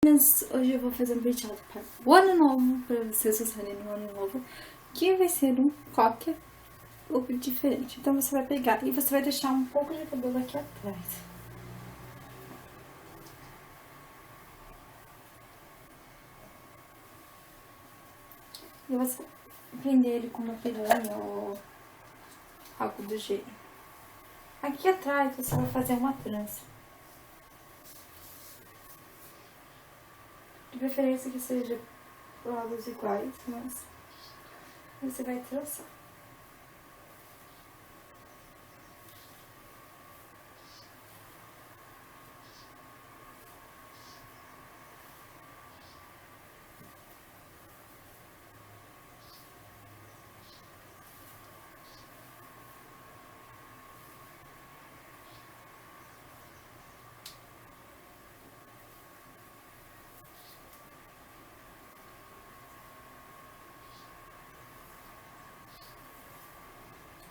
Mas hoje eu vou fazer um penteado para o ano novo, para vocês usarem no ano novo, que vai ser um coque look diferente. Então você vai pegar e você vai deixar um pouco de cabelo aqui atrás. E você vai prender ele com uma piranha ou algo do gênero. Aqui atrás você vai fazer uma trança. De preferência que seja lados iguais, mas você vai trançar.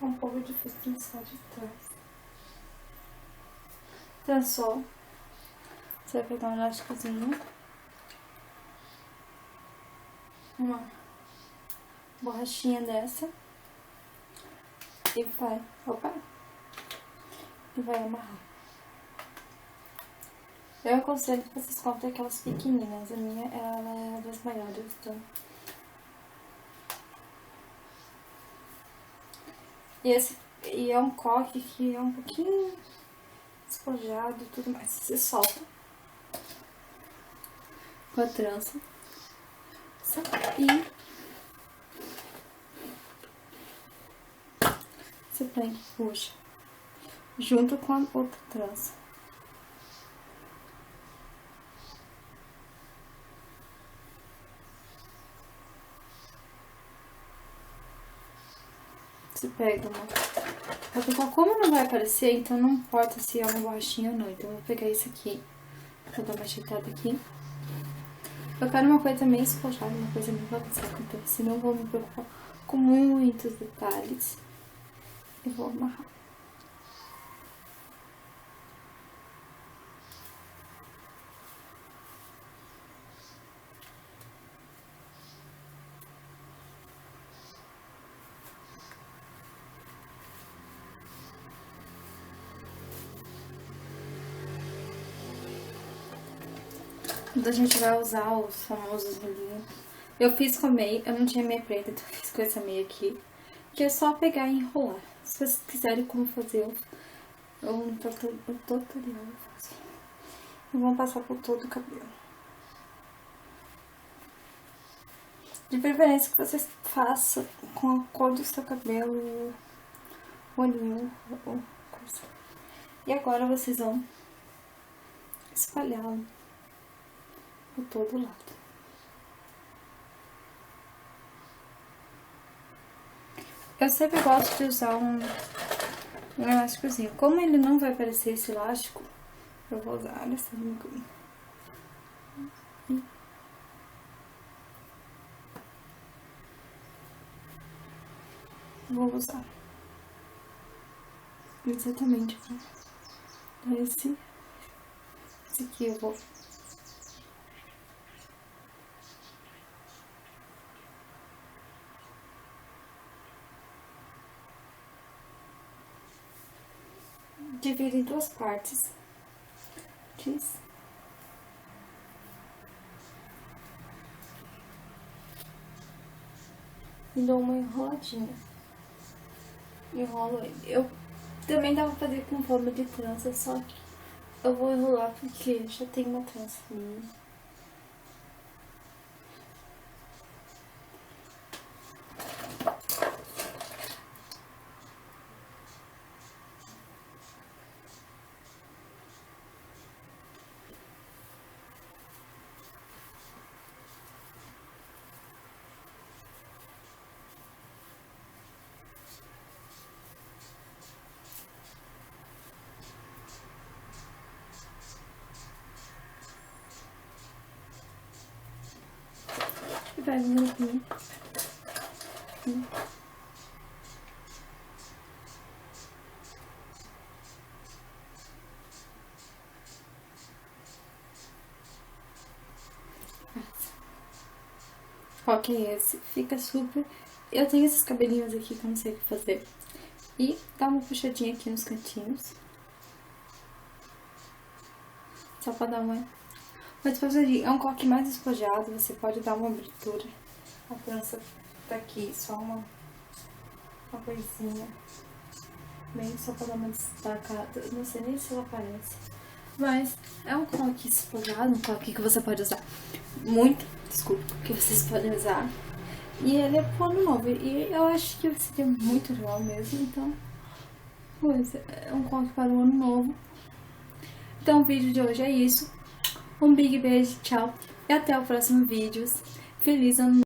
Um pouco difícil trançar de trás. Trançou. Você vai pegar um elásticozinho. Uma borrachinha dessa. E vai. Opa! E vai amarrar. Eu aconselho que vocês comprem aquelas pequenininhas. A minha, ela é das maiores, então. E é um coque que é um pouquinho despojado e tudo mais. Você solta com a trança. E você pega e puxa junto com a outra trança. Você pega uma... Como não vai aparecer, então não importa se é uma borrachinha ou não. Então eu vou pegar isso aqui. Vou dar uma ajeitada aqui. Eu quero uma coisa meio espojada, uma coisa meio bagunçada. Então assim, não vou me preocupar com muitos detalhes. E vou amarrar. Então a gente vai usar os famosos rolinhos. Eu fiz com a meia, eu não tinha meia preta, então eu fiz com essa meia aqui. Que é só pegar e enrolar. Se vocês quiserem como fazer um tutorial, eu faço. E vamos passar por todo o cabelo. De preferência que vocês façam com a cor do seu cabelo, olhinho ou coisa. E agora vocês vão espalhá-lo por todo lado. Eu sempre gosto de usar um elásticozinho. Como ele não vai aparecer esse elástico, eu vou usar essa linguinha. Vou usar exatamente esse aqui eu vou dividir em duas partes. E dou uma enroladinha. Enrolo ele. Eu também dá pra fazer com forma de trança, só que eu vou enrolar porque já tem uma trança minha. E vai vindo aqui. coque é esse. Fica super... Eu tenho esses cabelinhos aqui que eu não sei o que fazer. E dá uma puxadinha aqui nos cantinhos. Só pra dar uma... Mas é um coque mais despojado, você pode dar uma abertura. A trança tá aqui, só uma coisinha. Bem, só pra dar uma destacada. Não sei nem se ela aparece. Mas é um coque despojado, um coque que você pode usar muito. Desculpa, que vocês podem usar. E ele é pro ano novo. E eu acho que seria muito legal mesmo. Então, é um coque para o ano novo. Então o vídeo de hoje é isso. Um big beijo, tchau. E até o próximo vídeo. Feliz ano novo.